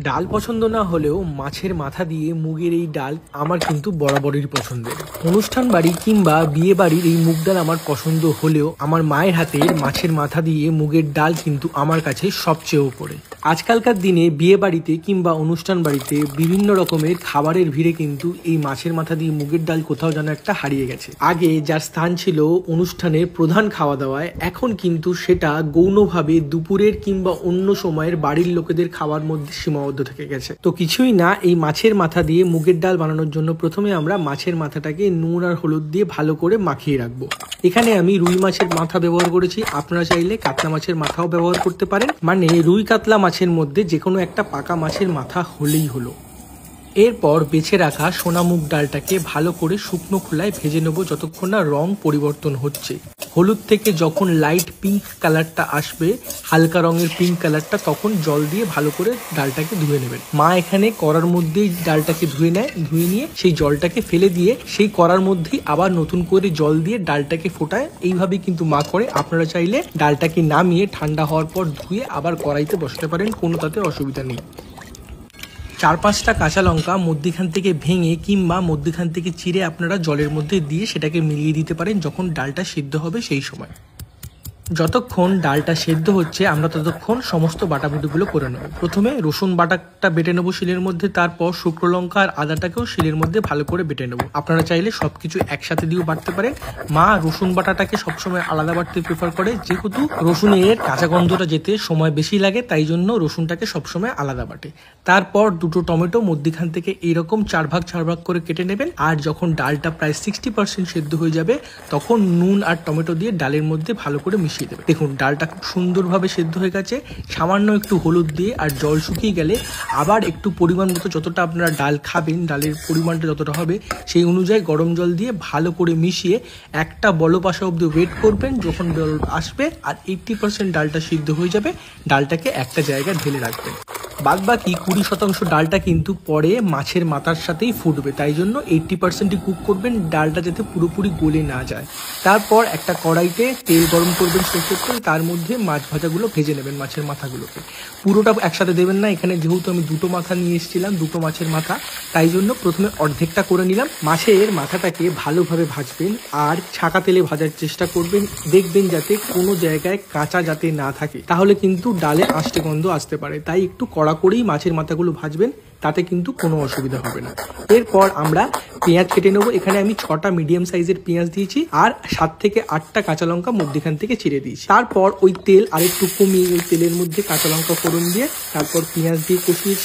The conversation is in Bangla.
ডাল পছন্দ না হলেও মাছের মাথা দিয়ে মুগের এই ডাল আমার কিন্তু বরাবরই পছন্দের। অনুষ্ঠান বাড়ি কিংবা বিয়ে বাড়ির এই মুগ ডাল আমার পছন্দ হলেও আমার মায়ের হাতের মাছের মাথা দিয়ে মুগের ডাল কিন্তু আমার কাছে সবচেয়ে উপরে। আজকালকার দিনে বিয়ে বাড়িতে কিংবা অনুষ্ঠান বাড়িতে বিভিন্ন রকমের খাবারের ভিড়ে কিন্তু এই মাছের মাথা দিয়ে মুগের ডাল কোথাও যেন একটা হারিয়ে গেছে। আগে যার স্থান ছিল অনুষ্ঠানের প্রধান খাওয়া দাওয়ায়, এখন কিন্তু সেটা গৌণভাবে দুপুরের কিংবা অন্য সময়ের বাড়ির লোকেদের খাওয়ার মধ্যে সীমাবদ্ধ থেকে গেছে। তো কিছুই না, এই মাছের মাথা দিয়ে মুগের ডাল বানানোর জন্য প্রথমে আমরা মাছের মাথাটাকে নুন আর হলুদ দিয়ে ভালো করে মাখিয়ে রাখবো। এখানে আমি রুই মাছের মাথা ব্যবহার করেছি, আপনারা চাইলে কাতলা মাছের মাথাও ব্যবহার করতে পারেন। মানে রুই কাতলা মাছের মধ্যে যে কোনো একটা পাকা মাছের মাথা হলেই হলো। এরপর বেছে রাখা সোনা মুগ ডালটাকে ভালো করে শুকনো খোলায় ভেজে নেবো যতক্ষণ না রং পরিবর্তন হচ্ছে। হলুদ থেকে যখন লাইট পিঙ্ক কালারটা আসবে, হালকা রঙের পিঙ্ক কালারটা, তখন জল দিয়ে ভালো করে ডালটাকে ধুয়ে নেবেন। মা এখানে কড়ার মধ্যেই ডালটাকে ধুয়ে নেয়, ধুয়ে নিয়ে সেই জলটাকে ফেলে দিয়ে সেই কড়ার মধ্যেই আবার নতুন করে জল দিয়ে ডালটাকে ফোটায়। এইভাবেই কিন্তু মা করে। আপনারা চাইলে ডালটাকে নামিয়ে ঠান্ডা হওয়ার পর ধুয়ে আবার কড়াইতে বসাতে পারেন, কোনো তাতে অসুবিধা নেই। 4-5টা কাঁচা লঙ্কা মধ্যিখান থেকে ভেঙে কিংবা মধ্যিখান থেকে চিড়ে আপনারা জলের মধ্যে দিয়ে সেটাকে মিলিয়ে দিতে পারেন যখন ডালটা সিদ্ধ হবে সেই সময়। যতক্ষণ ডালটা সেদ্ধ হচ্ছে আমরা ততক্ষণ সমস্ত বাটাবুটিগুলো করে নেব। প্রথমে রসুন বাটাটা বেটে নেবো শিলের মধ্যে, তারপর শুকনো লঙ্কা আর আদাটাকেও শিলের মধ্যে ভালো করে বেটে নেবো। আপনারা চাইলে সবকিছু একসাথে দিয়েও বাটতে পারেন। মা রসুন বাটাটাকে সবসময় আলাদা বাটতে প্রেফার করে, যেহেতু রসুনের কাঁচা গন্ধটা যেতে সময় বেশি লাগে, তাই জন্য রসুনটাকে সবসময় আলাদা বাটে। তারপর দুটো টমেটো মধ্যিখান থেকে এইরকম 4 ভাগ করে কেটে নেবেন। আর যখন ডালটা প্রায় 60% সেদ্ধ হয়ে যাবে তখন নুন আর টমেটো দিয়ে ডালের মধ্যে ভালো করে মিশিয়ে দেবেন। দেখুন ডালটা খুব সুন্দরভাবে সেদ্ধ হয়ে গেছে। সামান্য একটু হলুদ দিয়ে আর জল শুকিয়ে গেলে আবার একটু পরিমাণ মতো, যতটা আপনারা ডাল খাবেন ডালের পরিমাণটা যতটা হবে সেই অনুযায়ী গরম জল দিয়ে ভালো করে মিশিয়ে একটা বলক আসা অবধি ওয়েট করবেন। যখন বলক আসবে আর 80% ডালটা সিদ্ধ হয়ে যাবে, ডালটাকে একটা জায়গায় ঢেলে রাখবেন। বাকি 20% ডালটা কিন্তু পরে মাছের মাথার সাথেই ফুটবে, তাই জন্য 80%ই কুক করবেন, ডালটা যাতে পুরোপুরি গলে না যায়। তারপর একটা কড়াইতে তেল গরম করবেন, সরষের তেল, তার মধ্যে মাছ ভাজাগুলো ভেজে নেবেন। মাছের মাথাগুলোকে পুরোটা একসাথে দেবেন না, এখানে যেহেতু আমি দুটো মাথা নিয়ে এসেছিলাম, দুটো মাছের মাথা, তাই জন্য প্রথমে অর্ধেকটা করে নিলাম। মাছের মাথাটাকে ভালোভাবে ভাজবেন আর ছাকা তেলে ভাজার চেষ্টা করবেন। দেখবেন যাতে কোনো জায়গায় কাঁচা যাতে না থাকে, তাহলে কিন্তু ডালে আষ্টে গন্ধ আসতে পারে। তাই একটু কড়া করেই মাছের মাথাগুলো ভাজবেন, তাতে কিন্তু কোনো অসুবিধা হবে না। এরপর আমরা পেঁয়াজ কেটে নেবো। এখানে আমি 6টা মিডিয়াম সাইজের পেঁয়াজ দিয়েছি আর 7 থেকে 8টা কাঁচা লঙ্কা মধ্যখান থেকে চিড়ে দিয়েছি। তারপর ওই তেল আরেকটু কমিয়ে ওই তেলের মধ্যে কাঁচা লঙ্কা ফোড়ন দিয়ে তারপর পেঁয়াজ দিয়ে কষিয়েছি।